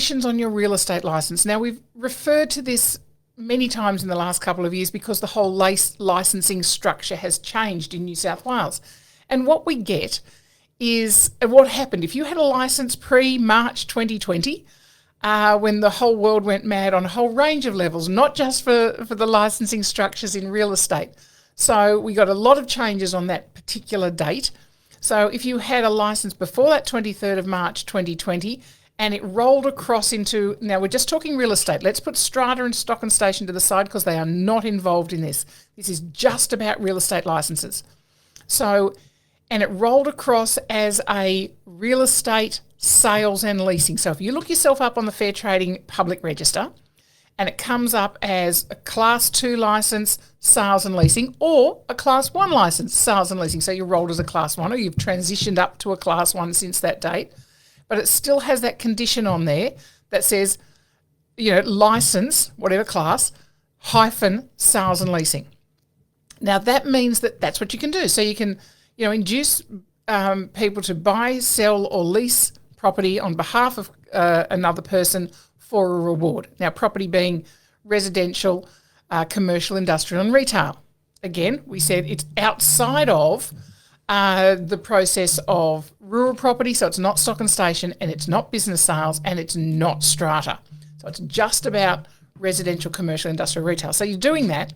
conditions on your real estate license. Now, we've referred to this many times in the last couple of years because the whole licensing structure has changed in New South Wales. And what we get is what happened. If you had a license pre-March 2020, when the whole world went mad on a whole range of levels, not just for the licensing structures in real estate. So we got a lot of changes on that particular date. So if you had a license before that 23rd of March 2020 and it rolled across into, now we're just talking real estate. Let's put strata and stock and station to the side because they are not involved in this. This is just about real estate licenses. So, and it rolled across as a real estate sales and leasing. So if you look yourself up on the Fair Trading Public Register and it comes up as a Class 2 licence, sales and leasing, or a Class 1 licence, sales and leasing. So you're rolled as a Class 1 or you've transitioned up to a Class 1 since that date. But it still has that condition on there that says, licence, whatever class, hyphen sales and leasing. Now that means that that's what you can do. So you can, induce people to buy, sell or lease property on behalf of another person for a reward. Now, property being residential, commercial, industrial and retail. Again, we said it's outside of the process of rural property, so it's not stock and station and it's not business sales and it's not strata. So it's just about residential, commercial, industrial, retail. So you're doing that.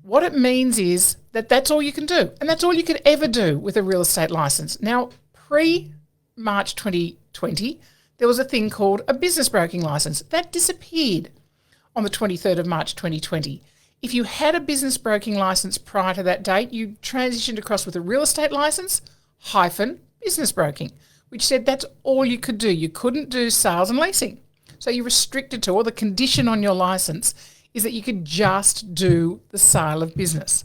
What it means is that that's all you can do and that's all you could ever do with a real estate license. Now, pre-March 2020, there was a thing called a business broking license. That disappeared on the 23rd of March 2020. If you had a business broking license prior to that date, you transitioned across with a real estate license hyphen business broking, which said that's all you could do. You couldn't do sales and leasing. So you're restricted to, or the condition on your license is that you could just do the sale of business,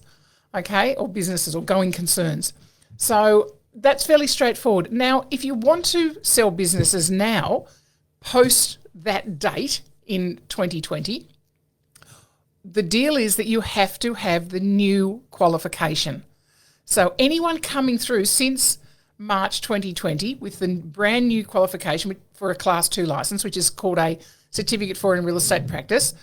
okay, or businesses or going concerns. So that's fairly straightforward. Now, if you want to sell businesses now, post that date in 2020, the deal is that you have to have the new qualification. So anyone coming through since March 2020 with the brand new qualification for a Class 2 licence, which is called a Certificate for in Real Estate Practice,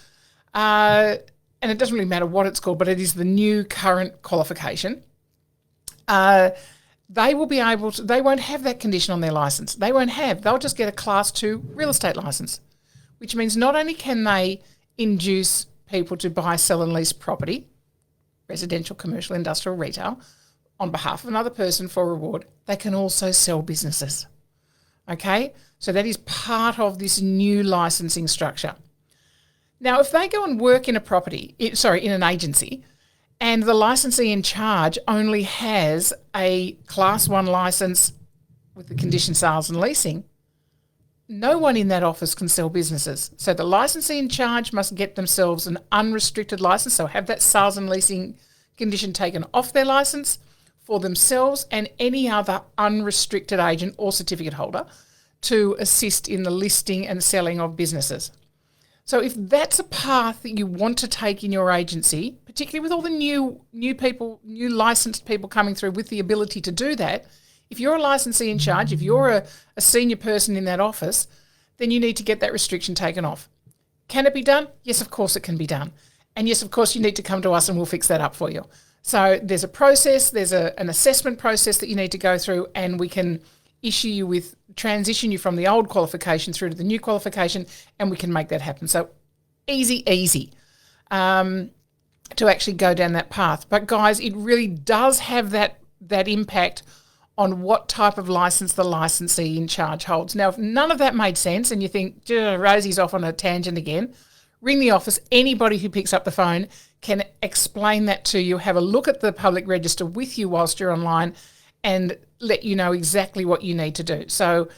and it doesn't really matter what it's called, but it is the new current qualification. They will be able to, they won't have that condition on their licence. They'll just get a Class 2 real estate licence, which means not only can they induce people to buy, sell and lease property, residential, commercial, industrial, retail, on behalf of another person for reward, they can also sell businesses. Okay? So that is part of this new licensing structure. Now, if they go and work in a in an agency, and the licensee in charge only has a Class 1 licence with the condition sales and leasing, no one in that office can sell businesses. So the licensee in charge must get themselves an unrestricted licence, so have that sales and leasing condition taken off their licence for themselves and any other unrestricted agent or certificate holder to assist in the listing and selling of businesses. So if that's a path that you want to take in your agency, particularly with all the new people, new licensed people coming through with the ability to do that, if you're a licensee in charge, if you're a senior person in that office, then you need to get that restriction taken off. Can it be done? Yes, of course it can be done. And yes, of course you need to come to us and we'll fix that up for you. So there's a process, there's an assessment process that you need to go through, and we can issue you with, transition you from the old qualification through to the new qualification, and we can make that happen. So easy to actually go down that path. But guys, it really does have that impact on what type of license the licensee in charge holds. Now, if none of that made sense and you think, Rosie's off on a tangent again, ring the office. Anybody who picks up the phone can explain that to you, have a look at the public register with you whilst you're online and let you know exactly what you need to do. So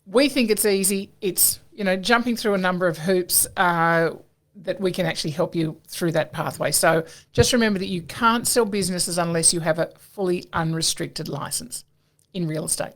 we think it's easy. It's, jumping through a number of hoops that we can actually help you through that pathway. So just remember that you can't sell businesses unless you have a fully unrestricted license in real estate.